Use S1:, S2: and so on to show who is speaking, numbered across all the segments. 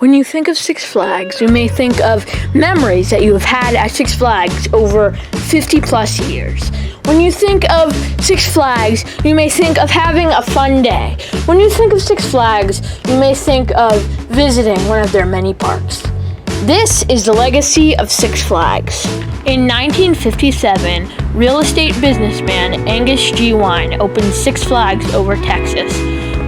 S1: When you think of Six Flags, you may think of memories that you have had at Six Flags over 50 plus years. When you think of Six Flags, you may think of having a fun day. When you think of Six Flags, you may think of visiting one of their many parks. This is the legacy of Six Flags. In 1957, real estate businessman Angus G. Wine opened Six Flags over Texas,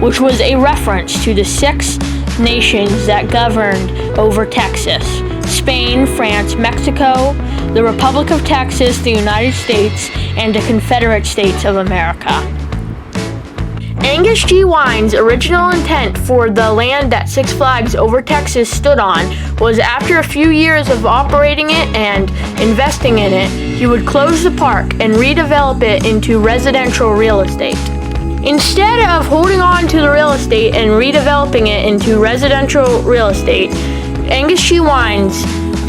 S1: which was a reference to the six nations that governed over Texas: Spain, France, Mexico, the Republic of Texas, the United States, and the Confederate States of America. Angus G. Wine's original intent for the land that Six Flags over Texas stood on was, after a few years of operating it and investing in it, he would close the park and redevelop it into residential real estate. Instead of holding on to the real estate and redeveloping it into residential real estate, Angus G. Wine's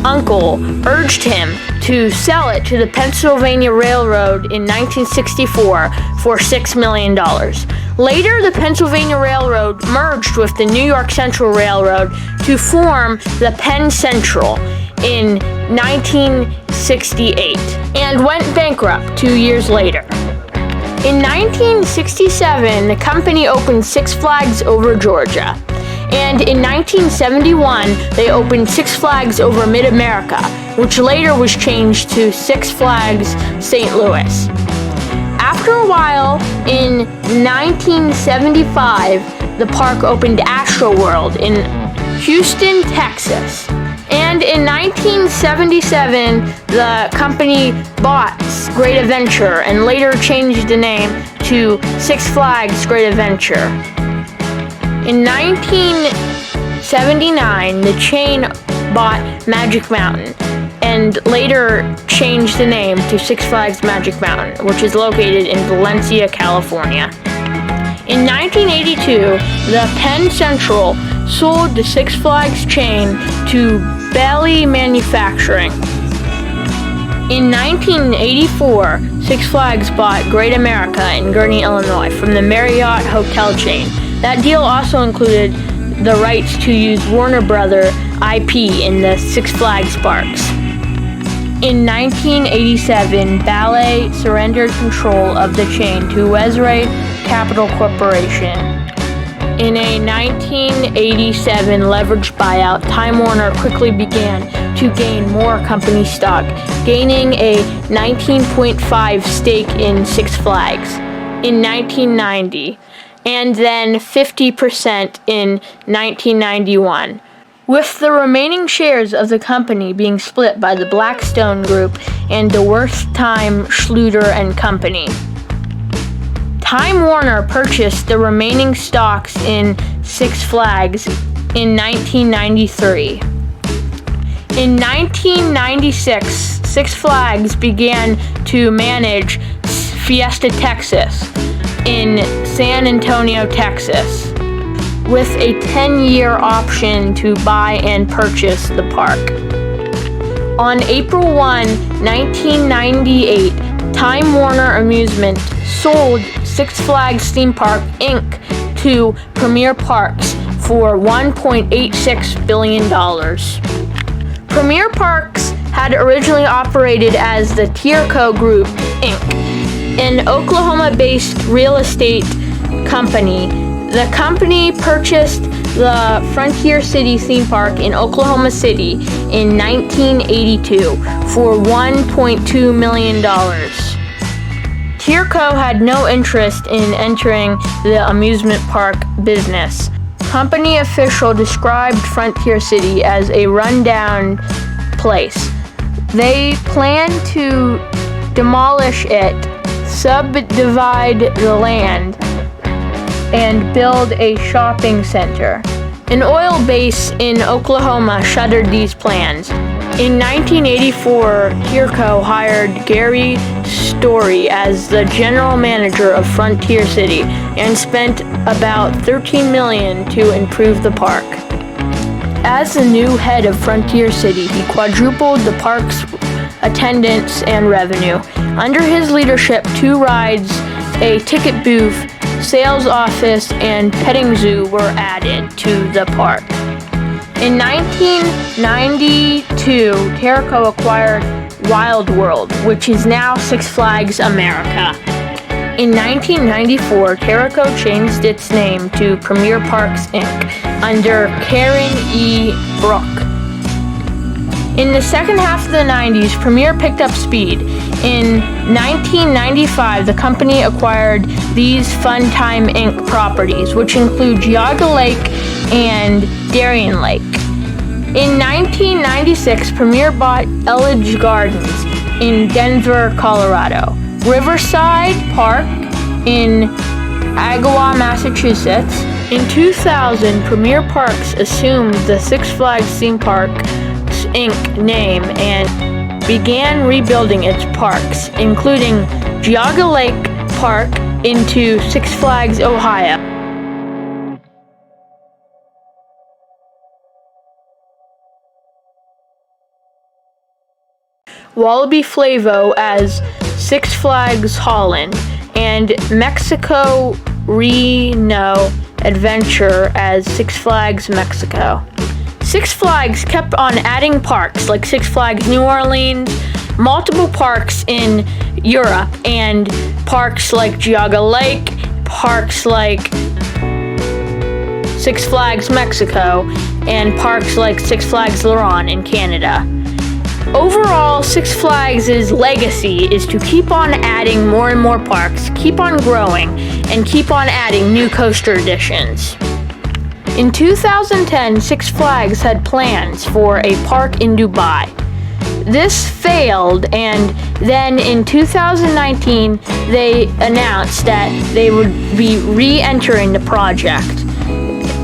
S1: uncle urged him to sell it to the Pennsylvania Railroad in 1964 for $6 million. Later, the Pennsylvania Railroad merged with the New York Central Railroad to form the Penn Central in 1968 and went bankrupt 2 years later. In 1967, the company opened Six Flags over Georgia. And in 1971, they opened Six Flags over Mid-America, which later was changed to Six Flags St. Louis. After a while, in 1975, the park opened Astroworld in Houston, Texas. And in 1977, the company bought Great Adventure and later changed the name to Six Flags Great Adventure. In 1979, the chain bought Magic Mountain and later changed the name to Six Flags Magic Mountain, which is located in Valencia, California. In 1982, the Penn Central sold the Six Flags chain to Bailey Manufacturing. In 1984, Six Flags bought Great America in Gurnee, Illinois from the Marriott hotel chain. That deal also included the rights to use Warner Brother IP in the Six Flags parks. In 1987, Ballet surrendered control of the chain to Wesray Capital Corporation. In a 1987 leveraged buyout, Time Warner quickly began to gain more company stock, gaining a 19.5% stake in Six Flags in 1990, and then 50% in 1991, with the remaining shares of the company being split by the Blackstone Group and the Wertheim, Schluter and Company. Time Warner purchased the remaining stocks in Six Flags in 1993. In 1996, Six Flags began to manage Fiesta Texas in San Antonio, Texas, with a 10-year option to buy and purchase the park. On April 1, 1998, Time Warner Amusement sold Six Flags Theme Park, Inc. to Premier Parks for $1.86 billion. Premier Parks had originally operated as the Tierco Group, Inc., an Oklahoma-based real estate company. The company purchased the Frontier City theme park in Oklahoma City in 1982 for $1.2 million. Tierco had no interest in entering the amusement park business. Company official described Frontier City as a rundown place. They plan to demolish it, subdivide the land, and build a shopping center. An oil base in Oklahoma shuttered these plans. In 1984, Tierco hired Gary Story as the general manager of Frontier City and spent about $13 million to improve the park. As the new head of Frontier City, he quadrupled the park's attendance and revenue. Under his leadership, 2 rides, a ticket booth, sales office, and petting zoo were added to the park. In 1992, Terrico acquired Wild World, which is now Six Flags America. In 1994, Terrico changed its name to Premier Parks, Inc. under Karen E. Brook. In the second half of the 90s, Premier picked up speed. In 1995, the company acquired these Funtime Inc. properties, which include Geauga Lake and Darien Lake. In 1996, Premier bought Elledge Gardens in Denver, Colorado, Riverside Park in Agawam, Massachusetts. In 2000, Premier Parks assumed the Six Flags Theme Parks Inc. name and began rebuilding its parks, including Geauga Lake Park into Six Flags Ohio. Wallaby Flavo as Six Flags Holland, and Mexico Reno Adventure as Six Flags Mexico. Six Flags kept on adding parks like Six Flags New Orleans, multiple parks in Europe, and parks like Geauga Lake, parks like Six Flags Mexico, and parks like Six Flags Laurent in Canada. Overall, Six Flags' legacy is to keep on adding more and more parks, keep on growing, and keep on adding new coaster additions. In 2010, Six Flags had plans for a park in Dubai. This failed, and then in 2019, they announced that they would be re-entering the project.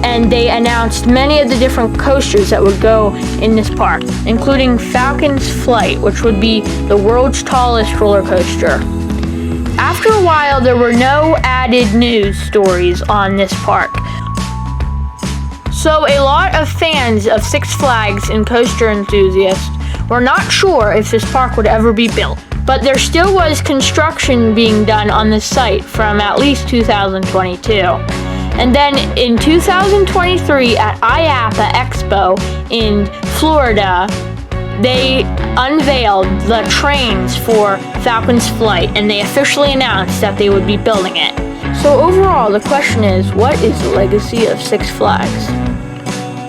S1: And they announced many of the different coasters that would go in this park, including Falcon's Flight, which would be the world's tallest roller coaster. After a while, there were no added news stories on this park. So a lot of fans of Six Flags and coaster enthusiasts were not sure if this park would ever be built. But there still was construction being done on the site from at least 2022. And then in 2023 at IAAPA Expo in Florida, they unveiled the trains for Falcon's Flight, and they officially announced that they would be building it. So overall, the question is, what is the legacy of Six Flags?